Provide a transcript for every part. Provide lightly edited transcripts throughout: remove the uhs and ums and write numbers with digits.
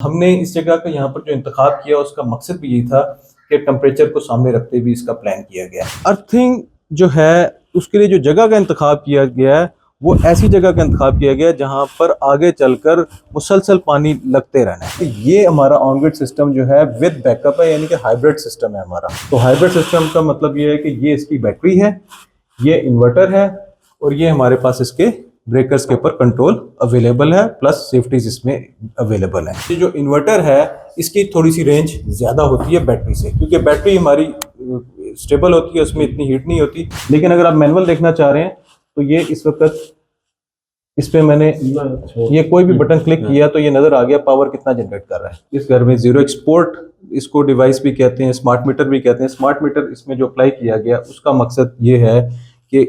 हमने इस जगह का यहाँ पर जो इंतखाब किया उसका मकसद भी यही था कि टेम्परेचर को सामने रखते हुए इसका प्लान किया गया। अर्थिंग जो है उसके लिए जो जगह का इंतखाब किया गया है वो ऐसी जगह का इंतखाब किया गया जहाँ पर आगे चलकर मुसलसल पानी लगते रहना है। तो ये हमारा ऑन ग्रिड सिस्टम जो है विद बैकअप है, यानी कि हाइब्रिड सिस्टम है हमारा। तो हाइब्रिड सिस्टम का मतलब ये है कि ये इसकी बैटरी है, ये इन्वर्टर है और ये हमारे पास इसके ब्रेकर्स के ऊपर कंट्रोल अवेलेबल है, प्लस सेफ्टीज इसमें अवेलेबल है। ये जो इन्वर्टर है इसकी थोड़ी सी रेंज ज़्यादा होती है बैटरी से, क्योंकि बैटरी हमारी स्टेबल होती है, उसमें इतनी हीट नहीं होती। लेकिन अगर आप मैनुअल देखना चाह रहे हैं तो ये इस वक्त इस पे मैंने ये कोई भी बटन क्लिक किया तो ये नज़र आ गया पावर कितना जनरेट कर रहा है। इस घर में जीरो एक्सपोर्ट इसको डिवाइस भी कहते हैं, स्मार्ट मीटर भी कहते हैं। स्मार्ट मीटर इसमें जो अप्लाई किया गया उसका मकसद ये है कि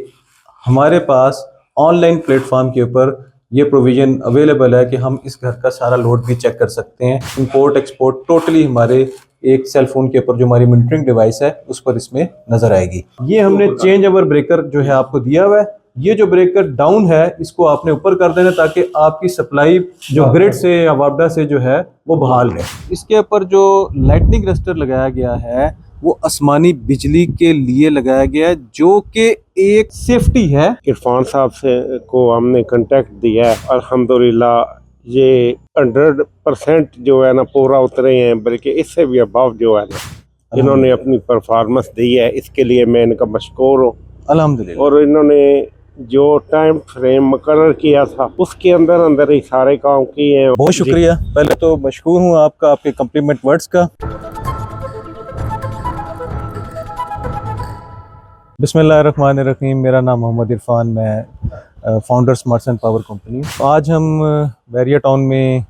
हमारे पास ऑनलाइन प्लेटफॉर्म के ऊपर ये प्रोविजन अवेलेबल है कि हम इस घर का सारा लोड भी चेक कर सकते हैं। इंपोर्ट एक्सपोर्ट टोटली हमारे एक सेल फोन के ऊपर जो हमारी मॉनिटरिंग डिवाइस है उस पर इसमें नजर आएगी। ये हमने चेंज ओवर ब्रेकर जो है आपको दिया हुआ है। ये जो ब्रेकर डाउन है इसको आपने ऊपर कर देना ताकि आपकी सप्लाई जो ग्रिड से या वापडा से जो है वो बहाल रहे। इसके ऊपर जो लाइटनिंग रजिस्टर लगाया गया है वो आसमानी बिजली के लिए लगाया गया है, जो कि एक सेफ्टी है। इरफान साहब से को हमने कांटेक्ट दिया है, अल्हम्दुलिल्लाह ये 100% जो है ना पूरा उतरे हैं, बल्कि इससे भी अभाव जो है ना इन्होंने अपनी परफॉर्मेंस दी है। इसके लिए मैं इनका मशकूर हूँ अल्हम्दुलिल्लाह। और इन्होंने जो टाइम फ्रेम मुकर्रर किया था उसके अंदर अंदर ही सारे काम किए हैं। बहुत शुक्रिया, पहले तो मशकूर हूँ आपका, आपके कम्प्लीमेंट वर्ड्स का। बिस्मिल्लाहिर्रहमानिर्रहीम। मेरा नाम मोहम्मद इरफान, मैं founder smart and power company. आज हम बैरिया टाउन में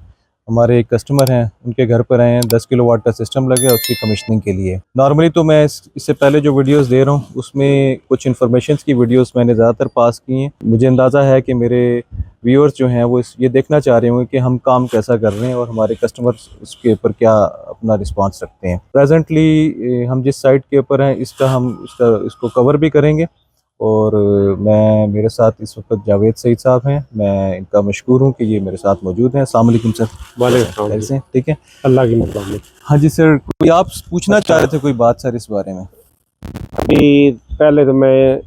हमारे एक कस्टमर हैं, उनके घर पर आए हैं। 10 किलोवाट का सिस्टम लगे उसकी कमिश्निंग के लिए। नॉर्मली तो मैं इससे पहले जो वीडियोस दे रहा हूँ उसमें कुछ इन्फॉर्मेशन की वीडियोस मैंने ज़्यादातर पास की हैं। मुझे अंदाज़ा है कि मेरे व्यूअर्स जो हैं वो ये देखना चाह रहे होंगे कि हम काम कैसा कर रहे हैं और हमारे कस्टमर्स उसके ऊपर क्या अपना रिस्पांस रखते हैं। प्रेजेंटली हम जिस साइट के ऊपर हैं इसको कवर भी करेंगे और मैं मेरे साथ इस वक्त जावेद सईद साहब हैं। मैं इनका मशकूर हूँ कि ये मेरे साथ मौजूद हैं। अस्सलाम वालेकुम सर। वालेकुम। कैसे? ठीक है, अल्लाह की मेहरबानी। हाँ जी सर, कोई आप पूछना चाह रहे थे कोई बात सर इस बारे में? अभी पहले तो मैं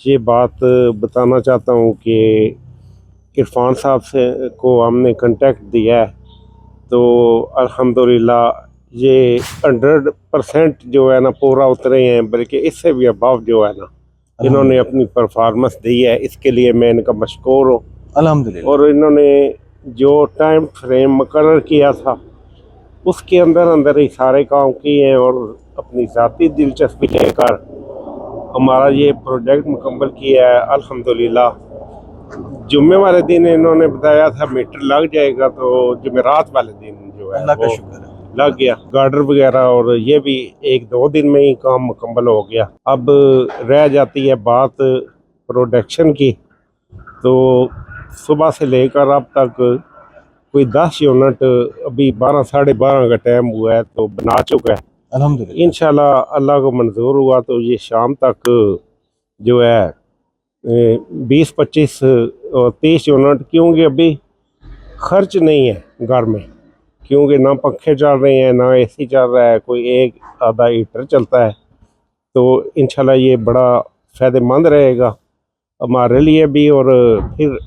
ये बात बताना चाहता हूँ कि इरफान साहब से को हमने कांटेक्ट दिया है, तो अल्हम्दुलिल्लाह ये 100% जो है ना पूरा उतरे हैं, बल्कि इससे भी अभाव जो है ना इन्होंने अपनी परफॉर्मेंस दी है। इसके लिए मैं इनका मशकूर हूँ अल्हम्दुलिल्लाह। और इन्होंने जो टाइम फ्रेम मुकर्रर किया था उसके अंदर अंदर ही सारे काम किए हैं और अपनी ज़ाती दिलचस्पी लेकर हमारा ये प्रोजेक्ट मुकम्मल किया है अल्हम्दुलिल्लाह। जुम्मे वाले दिन इन्होंने बताया था मीटर लग जाएगा, तो जुमेरात वाले दिन जो है अल्लाह का वो शुक्र है। लग गया। गार्डर वगैरह और ये भी 1-2 दिन में ही काम मुकम्मल हो गया। अब रह जाती है बात प्रोडक्शन की, तो सुबह से लेकर अब तक कोई 10 यूनिट अभी 12 साढ़े 12 का टाइम हुआ है तो बना चुका है अल्हम्दुलिल्लाह। इंशाल्लाह। अल्लाह को मंजूर हुआ तो ये शाम तक जो है 20, 25 और 30 यूनिट, क्योंकि अभी खर्च नहीं है घर में, क्योंकि ना पंखे चल रहे हैं ना एसी चल रहा है, कोई एक आधा हीटर चलता है। तो इंशाल्लाह ये बड़ा फ़ायदेमंद रहेगा हमारे लिए भी। और फिर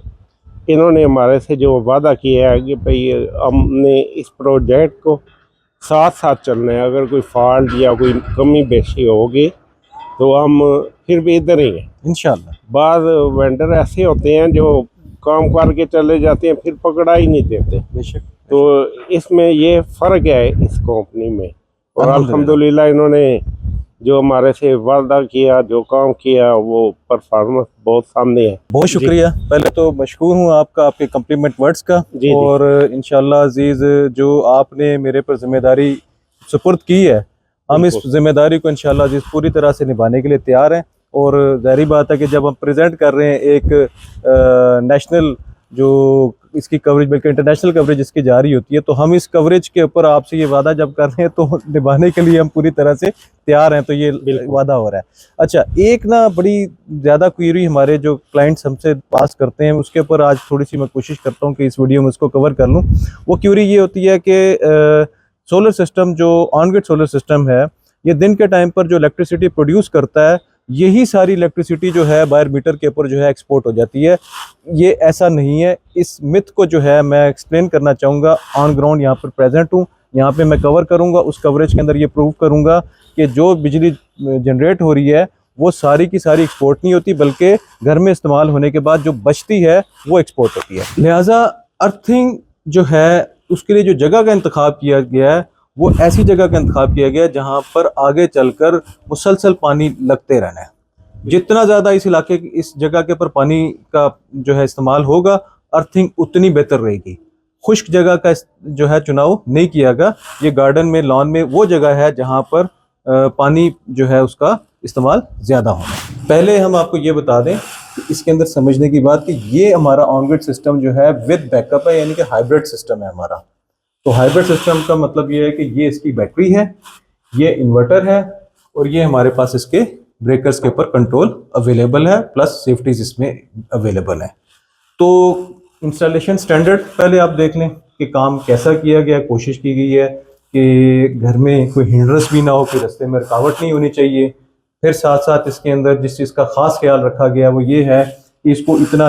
इन्होंने हमारे से जो वादा किया है कि भाई हमने इस प्रोजेक्ट को साथ साथ चलना है, अगर कोई फॉल्ट या कोई कमी बेशी होगी तो हम फिर भी इधर ही हैं इंशाल्लाह। बाद वेंडर ऐसे होते हैं जो काम करके चले जाते हैं फिर पकड़ा ही नहीं देते। बेशक। तो इसमें ये फ़र्क है इस कंपनी में। और अल्हम्दुलिल्लाह इन्होंने जो हमारे से वादा किया, जो काम किया, वो परफॉर्मेंस बहुत सामने है। बहुत शुक्रिया, पहले तो मशकूर हूँ आपका, आपके कम्प्लीमेंट वर्ड्स का। और इंशाल्लाह अजीज़ जो आपने मेरे पर जिम्मेदारी सुपुर्द की है, हम इस जिम्मेदारी को इंशाल्लाह अजीज़ पूरी तरह से निभाने के लिए तैयार हैं। और ज़ाहिर बात है कि जब हम प्रेजेंट कर रहे हैं एक नेशनल जो इसकी कवरेज बल्कि इंटरनेशनल कवरेज इसकी जारी होती है, तो हम इस कवरेज के ऊपर आपसे ये वादा जब कर रहे हैं तो निभाने के लिए हम पूरी तरह से तैयार हैं, तो ये वादा हो रहा है। अच्छा, एक ना बड़ी ज़्यादा क्वेरी हमारे जो क्लाइंट्स हमसे पास करते हैं उसके ऊपर आज थोड़ी सी मैं कोशिश करता हूँ कि इस वीडियो में उसको कवर कर लूँ। वो क्वेरी ये होती है कि सोलर सिस्टम जो ऑन ग्रिड सोलर सिस्टम है, ये दिन के टाइम पर जो इलेक्ट्रिसिटी प्रोड्यूस करता है, यही सारी इलेक्ट्रिसिटी जो है बाहर मीटर के ऊपर जो है एक्सपोर्ट हो जाती है। ये ऐसा नहीं है। इस मिथ को जो है मैं एक्सप्लेन करना चाहूँगा। ऑन ग्राउंड यहाँ पर प्रेजेंट हूँ, यहाँ पे मैं कवर करूँगा। उस कवरेज के अंदर ये प्रूव करूँगा कि जो बिजली जनरेट हो रही है वो सारी की सारी एक्सपोर्ट नहीं होती, बल्कि घर में इस्तेमाल होने के बाद जो बचती है वो एक्सपोर्ट होती है। लिहाजा अर्थिंग जो है उसके लिए जो जगह का इंतखाब किया गया है वो ऐसी जगह का इंतखाब किया गया है जहाँ पर आगे चलकर मुसलसल पानी लगते रहना है। जितना ज़्यादा इस इलाके इस जगह के ऊपर पानी का जो है इस्तेमाल होगा, अर्थिंग उतनी बेहतर रहेगी। खुश्क जगह का जो है चुनाव नहीं किया गया। ये गार्डन में, लॉन में वो जगह है जहाँ पर पानी जो है उसका इस्तेमाल ज़्यादा होना। पहले हम आपको ये बता दें कि इसके अंदर समझने की बात कि ये हमारा ऑन ग्रिड सिस्टम जो है विद बैकअप है, यानी कि हाइब्रिड सिस्टम है हमारा। तो हाइब्रिड सिस्टम का मतलब ये है कि ये इसकी बैटरी है, ये इन्वर्टर है और ये हमारे पास इसके ब्रेकर्स के ऊपर कंट्रोल अवेलेबल है, प्लस सेफ्टीज इसमें अवेलेबल है। तो इंस्टॉलेशन स्टैंडर्ड पहले आप देख लें कि काम कैसा किया गया। कोशिश की गई है कि घर में कोई हिंड्रेंस भी ना हो, कोई रास्ते में रुकावट नहीं होनी चाहिए। फिर साथ साथ इसके अंदर जिस चीज़ का ख़ास ख्याल रखा गया वो ये है कि इसको इतना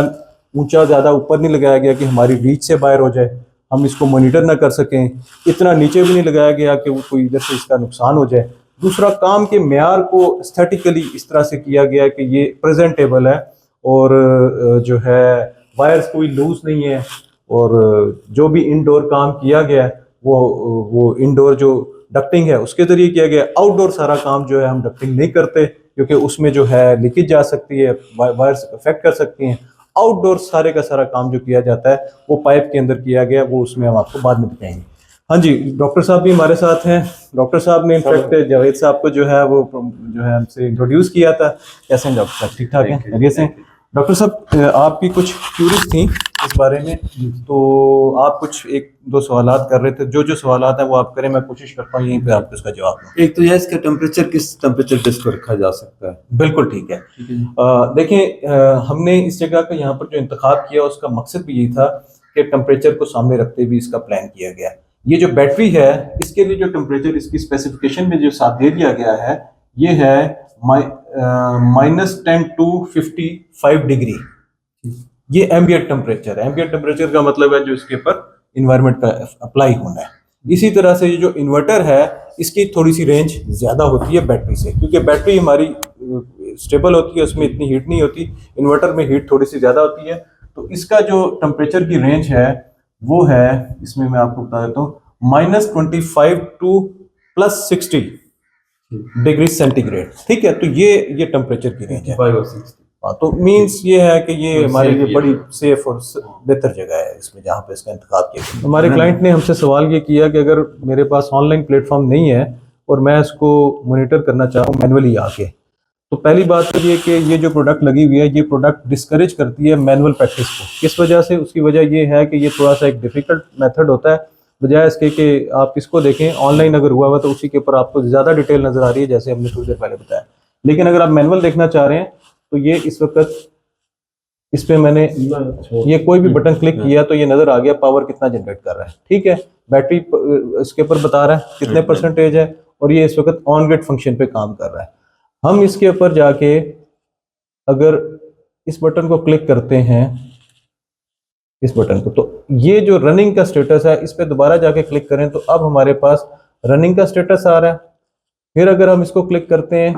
ऊंचा ज़्यादा ऊपर नहीं लगाया गया कि हमारी रीच से बाहर हो जाए, हम इसको मॉनिटर ना कर सकें। इतना नीचे भी नहीं लगाया गया कि वो कोई इधर से इसका नुकसान हो जाए। दूसरा, काम के मेयार को एस्थेटिकली इस तरह से किया गया कि ये प्रेजेंटेबल है और जो है वायर्स कोई लूज नहीं है, और जो भी इंडोर काम किया गया है वो इंडोर जो डक्टिंग है उसके जरिए किया गया। आउटडोर सारा काम जो है हम डक्टिंग नहीं करते क्योंकि उसमें जो है लीकेज जा सकती है, वायर्स अफेक्ट कर सकती हैं। आउटडोर सारे का सारा काम जो किया जाता है वो पाइप के अंदर किया गया, वो उसमें हम आपको बाद में बताएंगे। हाँ जी, डॉक्टर साहब भी हमारे साथ हैं। डॉक्टर साहब ने इनफैक्ट जावेद साहब को जो है वो जो है हमसे इंट्रोड्यूस किया था। कैसे हैं डॉक्टर साहब? ठीक ठाक हैं, खैरियत से? डॉक्टर साहब, आपकी कुछ क्यूरीज थी इस बारे में, तो आप कुछ एक दो सवालात कर रहे थे। जो सवालात हैं वो आप करें, मैं कोशिश करता हूँ यहीं पे आपको उसका जवाब दूँ। एक तो यह इसका टेम्परेचर किस टेम्परेचर पे इसको रखा जा सकता है? बिल्कुल ठीक है। देखें, हमने इस जगह का यहाँ पर जो इंतखाब किया उसका मकसद भी यही था कि टेम्परेचर को सामने रखते हुए इसका प्लान किया गया। ये जो बैटरी है इसके लिए जो टेम्परेचर इसकी स्पेसिफिकेशन में जो साथ दे दिया गया है ये है -10 to 55 डिग्री। ये एम्बिएंट टेम्परेचर है। एम्बिएंट टेम्परेचर का मतलब है जो इसके ऊपर इन्वायरमेंट का अप्लाई होना है। इसी तरह से ये जो इन्वर्टर है इसकी थोड़ी सी रेंज ज़्यादा होती है बैटरी से, क्योंकि बैटरी हमारी स्टेबल होती है, उसमें इतनी हीट नहीं होती। इन्वर्टर में हीट थोड़ी सी ज़्यादा होती है। तो इसका जो टेम्परेचर की रेंज है वो है, इसमें मैं आपको बता देता हूँ, -25 to +60 डिग्री सेंटीग्रेड। ठीक है, तो ये टेम्परेचर की रेंज है। 5 और 6। हाँ, तो मीन्स ये है कि ये हमारे लिए बड़ी सेफ और बेहतर जगह है इसमें जहाँ पे इसका इंतखाब किया गया। हमारे क्लाइंट ने हमसे सवाल ये किया कि अगर मेरे पास ऑनलाइन प्लेटफॉर्म नहीं है और मैं इसको मॉनिटर करना चाहूँ मैनुअली आके, तो पहली बात तो ये कि ये जो प्रोडक्ट लगी हुई है ये प्रोडक्ट डिस्करेज करती है मैनुअल प्रैक्टिस को। किस वजह से? उसकी वजह ये है कि ये थोड़ा सा एक डिफिकल्ट मेथड होता है, बजाय इसके कि आप इसको देखें ऑनलाइन अगर हुआ हुआ तो उसी के ऊपर आपको ज़्यादा डिटेल नज़र आ रही है, जैसे हमने थोड़ी देर पहले बताया। लेकिन अगर आप मैनुअल देखना चाह रहे हैं तो ये इस वक्त इस पर मैंने ये कोई भी बटन क्लिक किया तो ये नज़र आ गया पावर कितना जनरेट कर रहा है। ठीक है, बैटरी इसके ऊपर बता रहा है कितने परसेंटेज है, और ये इस वक्त ऑन ग्रिड फंक्शन पे काम कर रहा है। हम इसके ऊपर जाके अगर इस बटन को क्लिक करते हैं, इस बटन को, तो ये जो रनिंग का स्टेटस है इस पे दोबारा जाके क्लिक करें तो अब हमारे पास रनिंग का स्टेटस आ रहा है। फिर अगर हम इसको क्लिक करते हैं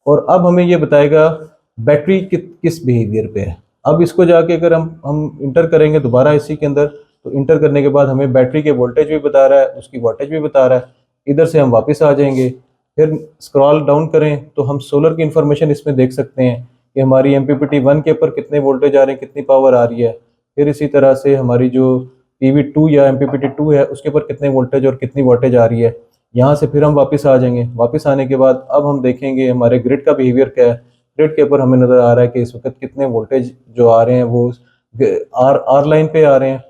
और अब हमें ये बताएगा बैटरी किस बिहेवियर पे है। अब इसको जाके अगर हम इंटर करेंगे दोबारा इसी के अंदर, तो इंटर करने के बाद हमें बैटरी के वोल्टेज भी बता रहा है, उसकी वोल्टेज भी बता रहा है। इधर से हम वापस आ जाएंगे, फिर स्क्रॉल डाउन करें तो हम सोलर की इंफॉर्मेशन इसमें देख सकते हैं कि हमारी MPPT 1 के ऊपर कितने वोल्टेज आ रहे हैं, कितनी पावर आ रही है। फिर इसी तरह से हमारी जो PV 2 या MPPT 2 है उसके ऊपर कितने वोल्टेज और कितनी वोल्टेज आ रही है। यहाँ से फिर हम वापस आ जाएंगे। वापस आने के बाद अब हम देखेंगे हमारे ग्रिड का बिहेवियर क्या है। ग्रिड के ऊपर हमें नज़र आ रहा है कि इस वक्त कितने वोल्टेज जो आ रहे हैं वो आर लाइन पे आ रहे हैं,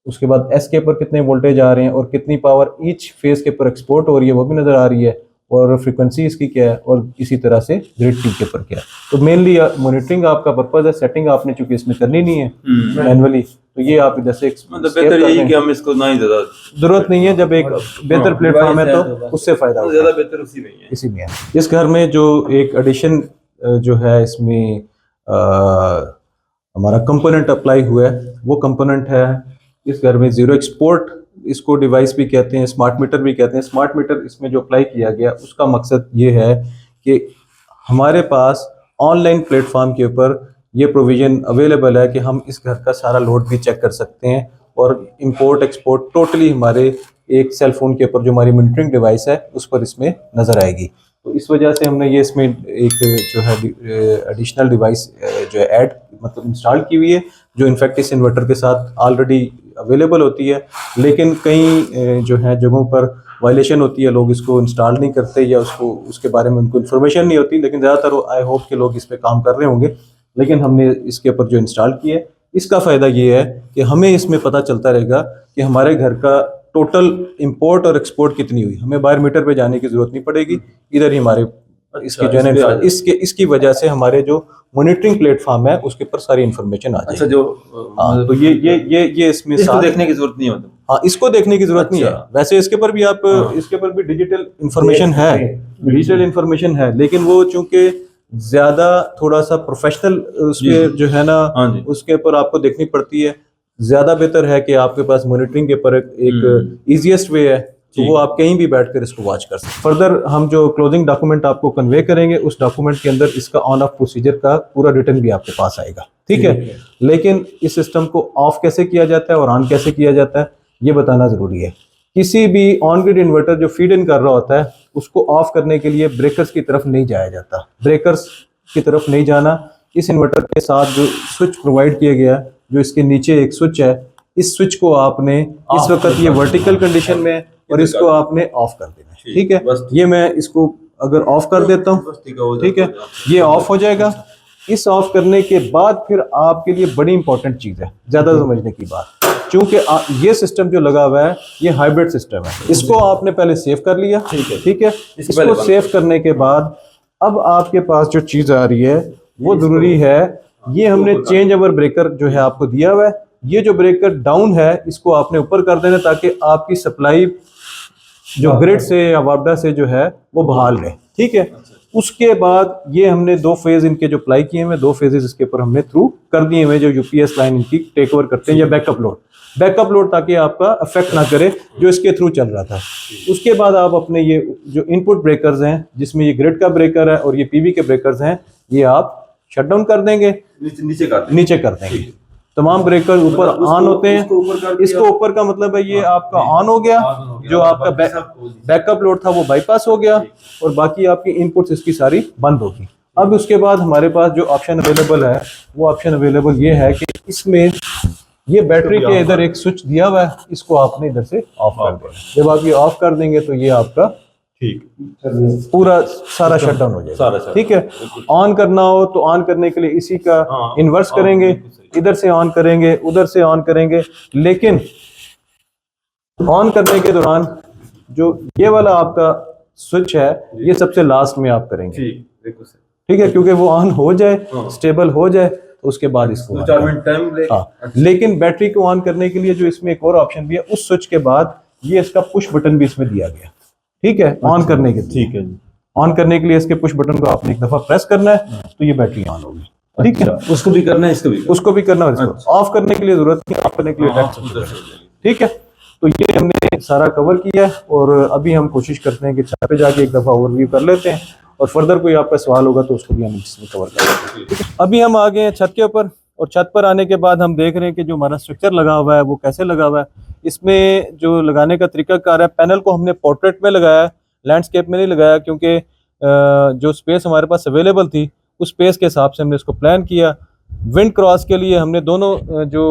उसके बाद एस के ऊपर कितने वोल्टेज आ रहे हैं और कितनी पावर ईच फेज के ऊपर एक्सपोर्ट हो रही है वो भी नज़र आ रही है, और फ्रीक्वेंसी इसकी क्या है, और इसी तरह से ग्रिड टी के ऊपर क्या है। तो मेनली मॉनिटरिंग आपका पर्पज है, सेटिंग आपने चूंकि इसमें करनी नहीं है मैनुअली, तो ये आप इधर से मतलब बेहतर यही है कि हम इसको ना ही ज्यादा जरूरत नहीं है। जब एक बेहतर प्लेटफॉर्म है तो उससे फायदा होगा, ज्यादा बेहतर उसी में ही है। इसी में है। इस घर में जो एक एडिशन जो है इसमें हमारा कंपोनेंट अप्लाई हुआ है, वो कंपोनेंट है इस घर में जीरो एक्सपोर्ट, इसको डिवाइस भी कहते हैं, स्मार्ट मीटर भी कहते हैं। स्मार्ट मीटर इसमें जो अप्लाई किया गया उसका मकसद ये है कि हमारे पास ऑनलाइन प्लेटफॉर्म के ऊपर ये प्रोविज़न अवेलेबल है कि हम इस घर का सारा लोड भी चेक कर सकते हैं, और इंपोर्ट एक्सपोर्ट टोटली हमारे एक सेल फोन के ऊपर जो हमारी मॉनिटरिंग डिवाइस है उस पर इसमें नज़र आएगी। तो इस वजह से हमने ये इसमें एक जो है एडिशनल डिवाइस जो है ऐड मतलब इंस्टॉल की हुई है, जो इनफैक्ट इस इन्वर्टर के साथ ऑलरेडी अवेलेबल होती है, लेकिन कई जो है जगहों पर वायलेशन होती है, लोग इसको इंस्टॉल नहीं करते या उसके बारे में उनको इन्फॉर्मेशन नहीं होती, लेकिन ज़्यादातर आई होप के लोग इस पर काम कर रहे होंगे। लेकिन हमने इसके ऊपर जो इंस्टॉल किया है, इसका फ़ायदा ये है कि हमें इसमें पता चलता रहेगा कि हमारे घर का टोटल इंपोर्ट और एक्सपोर्ट कितनी हुई, हमें बाहर मीटर पे जाने की जरूरत नहीं पड़ेगी, इधर ही हमारे इसकी जो है इसकी वजह से हमारे जो मॉनिटरिंग प्लेटफॉर्म है उसके ऊपर सारी इन्फॉर्मेशन आ जाएगी। अच्छा, जो हाँ, तो ये इसमें इसको देखने की जरूरत नहीं होती। हाँ, इसको देखने की जरूरत नहीं है। वैसे इसके ऊपर भी आप इसके ऊपर भी डिजिटल इंफॉर्मेशन है, लेकिन वो चूंकि ज्यादा थोड़ा सा प्रोफेशनल उसके जो है ना उसके ऊपर आपको देखनी पड़ती है। ज्यादा बेहतर है कि आपके पास मॉनिटरिंग के ऊपर एक इजीएस्ट वे है, तो वो आप कहीं भी बैठकर इसको वॉच कर सकते हैं। फर्दर हम जो क्लोजिंग डॉक्यूमेंट आपको कन्वे करेंगे, उस डॉक्यूमेंट के अंदर इसका ऑन ऑफ प्रोसीजर का पूरा रिटर्न भी आपके पास आएगा, ठीक है। लेकिन इस सिस्टम को ऑफ कैसे किया जाता है और ऑन कैसे किया जाता है ये बताना जरूरी है। किसी भी ऑन ग्रिड इन्वर्टर जो फीड इन कर रहा होता है उसको ऑफ करने के लिए ब्रेकर्स की तरफ नहीं जाया जाता। ब्रेकर्स की तरफ नहीं जाना, इस इन्वर्टर के साथ जो स्विच प्रोवाइड किया गया, जो इसके नीचे एक स्विच है, इस स्विच को आपने इस वक्त ये वर्टिकल कंडीशन में है और इसको आपने ऑफ कर देना है, ठीक है। ये मैं इसको अगर ऑफ कर देता हूँ, ठीक है, ये ऑफ हो जाएगा। इस ऑफ करने के बाद फिर आपके लिए बड़ी इंपॉर्टेंट चीज है, ज्यादा समझने की बात, क्योंकि ये सिस्टम जो लगा हुआ है ये हाइब्रिड सिस्टम है। इसको आपने पहले सेव कर लिया, ठीक है। इसको सेव करने के बाद अब आपके पास जो चीज आ रही है वो जरूरी है, ये हमने चेंज ओवर ब्रेकर जो है आपको दिया हुआ है। ये जो ब्रेकर डाउन है इसको आपने ऊपर कर देना ताकि आपकी सप्लाई जो ग्रिड से या वापडा से जो है वो बहाल रहे, ठीक है। उसके बाद ये हमने 2 फेज इनके जो अप्लाई किए हुए, 2 फेजेस इसके ऊपर हमने थ्रू कर दिए हुए, जो यूपीएस लाइन इनकी टेक ओवर करते हैं, या बैकअप लोड ताकि आपका अफेक्ट ना करे जो इसके थ्रू चल रहा था। उसके बाद आप अपने ये जो इनपुट ब्रेकर्स हैं, जिसमें ये ग्रिड का ब्रेकर है और ये पीवी के ब्रेकर्स हैं, ये आप शट डाउन कर देंगे, नीचे कर देंगे। तमाम ब्रेकर ऊपर ऑन होते हैं, इसको ऊपर का मतलब है ये आपका ऑन हो गया, जो आपका बैकअप लोड था वो बाईपास हो गया और बाकी आपकी इनपुट्स इसकी सारी बंद होगी। अब उसके बाद हमारे पास जो ऑप्शन अवेलेबल है वो ऑप्शन अवेलेबल ये है कि इसमें ये बैटरी के इधर एक स्विच दिया हुआ है, इसको आपने इधर से ऑफ कर देना। जब आप ये ऑफ कर देंगे तो ये आपका ठीक पूरा सारा शट डाउन हो जाएगा, ठीक है। ऑन करना हो तो ऑन करने के लिए इसी का इन्वर्स करेंगे, इधर से ऑन करेंगे, उधर से ऑन करेंगे, लेकिन ऑन करने के दौरान जो ये वाला आपका स्विच है ये सबसे लास्ट में आप करेंगे, ठीक है, क्योंकि वो ऑन हो जाए, स्टेबल हो जाए, तो उसके बाद इसको 4 मिनट टाइम ले। लेकिन बैटरी को ऑन करने के लिए जो इसमें एक और ऑप्शन भी है, उस स्विच के बाद ये इसका पुश बटन भी इसमें दिया गया, ठीक है, ऑन करने के लिए, ठीक है जी। ऑन करने के लिए इसके पुश बटन को आपने एक दफा प्रेस करना है तो ये बैटरी ऑन होगी, ठीक है। उसको भी करना है, उसको भी करना है। ऑफ करने के लिए जरूरत नहीं, ऑफ करने के लिए ठीक है। तो ये हमने सारा कवर किया है और अभी हम कोशिश करते हैं कि छत पे जाके एक दफा ओवरव्यू कर लेते हैं और फर्दर कोई आपका सवाल होगा तो उसको भी हम इसमें कवर करेंगे, ठीक है। अभी हम आ गए हैं छत के ऊपर और छत पर आने के बाद हम देख रहे हैं कि जो हमारा स्ट्रक्चर लगा हुआ है वो कैसे लगा हुआ है। इसमें जो लगाने का तरीकाकार है, पैनल को हमने पोर्ट्रेट में लगाया है, लैंडस्केप में नहीं लगाया, क्योंकि जो स्पेस हमारे पास अवेलेबल थी उस स्पेस के हिसाब से हमने इसको प्लान किया। विंड क्रॉस के लिए हमने दोनों जो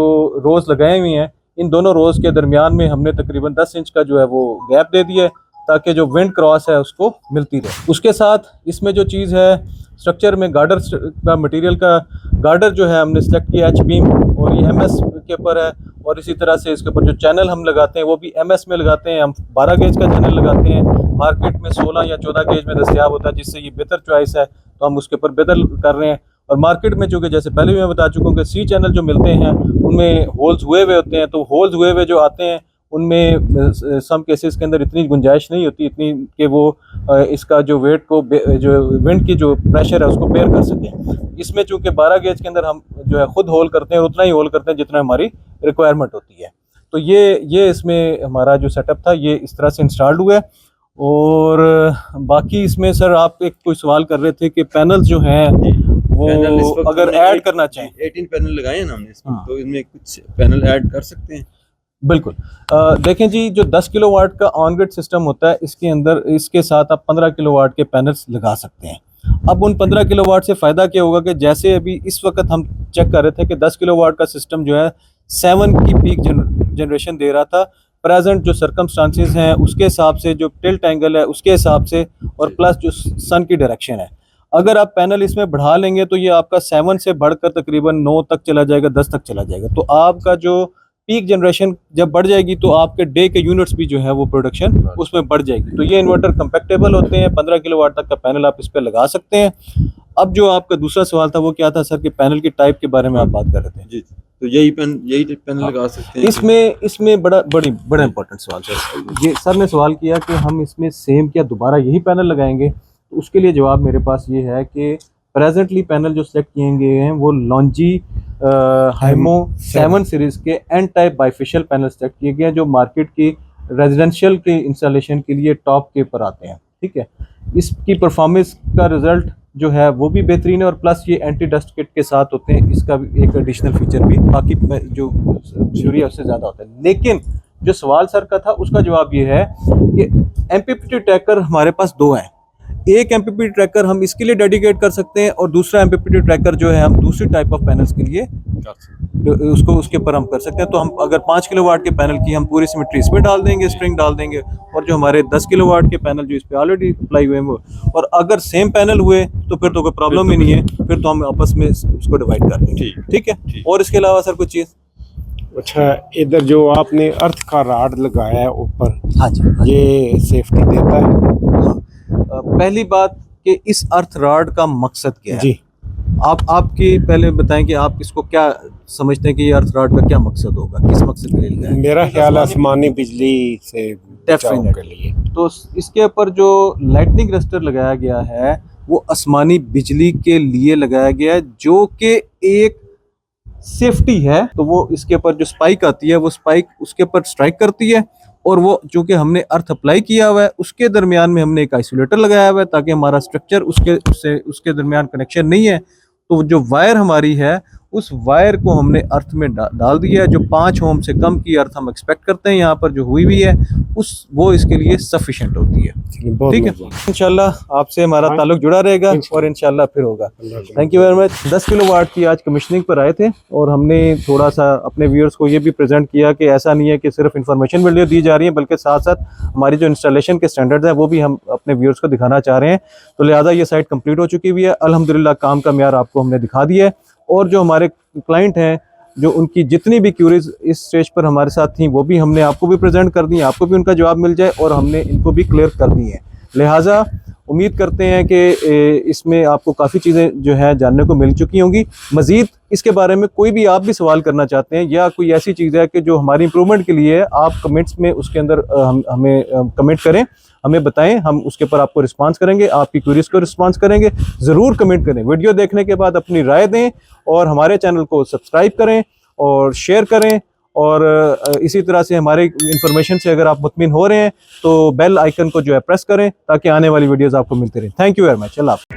रोज़ लगाए हुए हैं, इन दोनों रोज़ के दरमियान में हमने तकरीबन 10 इंच का जो है वो गैप दे दिया है ताकि जो विंड क्रॉस है उसको मिलती रहे। उसके साथ इसमें जो चीज़ है स्ट्रक्चर में गार्डर का मटेरियल का गार्डर जो है हमने सेलेक्ट किया एच बीम, और ये MS के ऊपर है। और इसी तरह से इसके ऊपर जो चैनल हम लगाते हैं वो भी MS में लगाते हैं। हम 12 गेज का चैनल लगाते हैं, मार्केट में 16 या 14 गेज में दस्तियाब होता है, जिससे ये बेहतर चॉइस है, तो हम उसके ऊपर बेहतर कर रहे हैं। और मार्केट में चूँकि जैसे पहले भी मैं बता चुका हूँ कि C चैनल जो मिलते हैं उनमें होल्स हुए हुए होते हैं, तो होल्स हुए हुए जो आते हैं उनमें सम केसेस के अंदर इतनी गुंजाइश नहीं होती इतनी कि वो इसका जो वेट को जो विंड की जो प्रेशर है उसको बेयर कर सकें। इसमें चूंकि 12 गेज के अंदर हम जो है खुद होल करते हैं और उतना ही होल करते हैं जितना हमारी रिक्वायरमेंट होती है। तो ये इसमें हमारा जो सेटअप था ये इस तरह से इंस्टॉल्ड हुआ है। और बाकी इसमें सर आप एक कोई सवाल कर रहे थे कि पैनल्स जो हैं वो पैनल इस वक्त अगर हमने ऐड करना चाहें 18 पैनल लगाए हैं ना हमने इसमें, हाँ। तो इनमें कुछ पैनल ऐड कर सकते हैं। बिल्कुल। देखें जी, जो 10 किलोवाट का ऑन ग्रिड सिस्टम होता है इसके अंदर इसके साथ आप 15 किलोवाट के पैनल्स लगा सकते हैं। अब उन 15 किलोवाट से फ़ायदा क्या होगा कि जैसे अभी इस वक्त हम चेक कर रहे थे कि 10 किलोवाट का सिस्टम जो है 7 की पीक जनरेशन दे रहा था। प्रेजेंट जो सर्कमस्टांसेस हैं उसके हिसाब से, जो टिल्ट एंगल है उसके हिसाब से, और प्लस जो सन की डायरेक्शन है, अगर आप पैनल इसमें बढ़ा लेंगे तो ये आपका 7 से बढ़कर तकरीबन 9 तक चला जाएगा, 10 तक चला जाएगा। तो आपका जो पीक जनरेशन जब बढ़ जाएगी तो आपके डे के यूनिट्स भी जो है वो प्रोडक्शन उसमें बढ़ जाएगी। तो ये इन्वर्टर कंपैक्टेबल होते हैं, 15 किलोवाट तक का पैनल आप इस पर लगा सकते हैं। अब जो आपका दूसरा सवाल था वो क्या था सर, कि पैनल की टाइप के बारे में आप बात कर रहे थे। जी, तो यही पैनल लगा सकते हैं। इसमें बड़ा इंपॉर्टेंट सवाल सर, ये सर ने सवाल किया कि हम इसमें सेम क्या दोबारा यही पैनल लगाएंगे। तो उसके लिए जवाब मेरे पास ये है कि प्रेजेंटली पैनल जो सेलेक्ट किए गए हैं वो लॉन्जी हाइमो 7 सीरीज के N type bifacial panel select किए गए हैं, जो मार्केट की रेजिडेंशियल के इंस्टॉलेशन के लिए टॉप के ऊपर आते हैं। ठीक है, इसकी परफॉर्मेंस का रिजल्ट जो है वो भी बेहतरीन है, और प्लस ये एंटी डस्ट किट के साथ होते हैं। इसका भी एक एडिशनल फीचर भी बाकी जो थ्योरी है उससे ज़्यादा होता है। लेकिन जो सवाल सर का था उसका जवाब ये है कि MPPT ट्रैकर हमारे पास 2 हैं। एक MPPT ट्रैकर हम इसके लिए डेडिकेट कर सकते हैं, और दूसरा MPPT ट्रैकर जो है हम दूसरी टाइप ऑफ पैनल्स के लिए उसके ऊपर हम कर सकते हैं। तो हम अगर 5 किलोवाट के पैनल की हम पूरी सिमेट्री इसमें डाल देंगे, स्ट्रिंग डाल देंगे, और जो हमारे 10 किलोवाट के पैनल जो इस पे ऑलरेडी अप्लाई हुए हैं वो, और अगर सेम पैनल हुए तो फिर तो कोई प्रॉब्लम ही नहीं है, फिर तो हम आपस में उसको डिवाइड कर देंगे। ठीक है। और इसके अलावा सर कुछ चीज़? अच्छा, इधर जो आपने अर्थ का राड लगाया है ऊपर, हाँ जी, ये सेफ्टी देता है? पहली बात कि इस अर्थ रॉड का मकसद क्या है जी, आपकी पहले बताएं कि आप इसको क्या समझते हैं कि ये अर्थ रॉड का क्या मकसद होगा, किस मकसद के लिए लगाया है? मेरा ख्याल आसमानी बिजली से बचाव के लिए। तो इसके ऊपर जो लाइटनिंग रजिस्टर लगाया गया है वो आसमानी बिजली के लिए लगाया गया है, जो कि एक सेफ्टी है। तो वो इसके ऊपर जो स्पाइक आती है वो स्पाइक उसके ऊपर स्ट्राइक करती है, और वो चूंकि हमने अर्थ अप्लाई किया हुआ है उसके दरमियान में हमने एक आइसोलेटर लगाया हुआ है ताकि हमारा स्ट्रक्चर उसके दरमियान कनेक्शन नहीं है। तो जो वायर हमारी है उस वायर को हमने अर्थ में डाल दिया है। जो 5 ओम से कम की अर्थ हम एक्सपेक्ट करते हैं यहाँ पर जो हुई हुई है वो इसके लिए सफिशिएंट होती है। ठीक है, इंशाल्लाह आपसे हमारा ताल्लुक जुड़ा रहेगा और इंशाल्लाह फिर होगा। Thank you very much. 10 kilowatt की आज कमीशनिंग पर आए थे, और हमने थोड़ा सा अपने व्यूअर्स को ये भी प्रेजेंट किया कि ऐसा नहीं है कि सिर्फ इन्फॉर्मेशन वीडियो दी जा रही है, बल्कि साथ साथ हमारी जो इंस्टॉलेशन के स्टैंडर्ड्स हैं वो भी हम अपने व्यूअर्स को दिखाना चाह रहे हैं। तो लिहाजा ये साइट कंप्लीट हो चुकी हुई है अल्हम्दुलिल्लाह, काम का म्यार आपको हमने दिखा दिया है, और जो हमारे क्लाइंट हैं जो उनकी जितनी भी क्यूरीज इस स्टेज पर हमारे साथ थी वो भी हमने आपको भी प्रेजेंट कर दी, आपको भी उनका जवाब मिल जाए, और हमने इनको भी क्लियर कर दी है। लिहाजा उम्मीद करते हैं कि इसमें आपको काफ़ी चीज़ें जो है जानने को मिल चुकी होंगी। मज़ीद इसके बारे में कोई भी आप भी सवाल करना चाहते हैं, या कोई ऐसी चीज़ है कि जो हमारी इंप्रूवमेंट के लिए है, आप कमेंट्स में उसके अंदर हमें कमेंट करें, हमें बताएं, हम उसके ऊपर आपको रिस्पांस करेंगे, आपकी क्वेरीज को रिस्पांस करेंगे। ज़रूर कमेंट करें, वीडियो देखने के बाद अपनी राय दें, और हमारे चैनल को सब्सक्राइब करें और शेयर करें, और इसी तरह से हमारे इंफॉर्मेशन से अगर आप मुतमिन हो रहे हैं तो बेल आइकन को जो है प्रेस करें ताकि आने वाली वीडियोज़ आपको मिलती रहें। Thank you very much. Allah हाफ़िज़।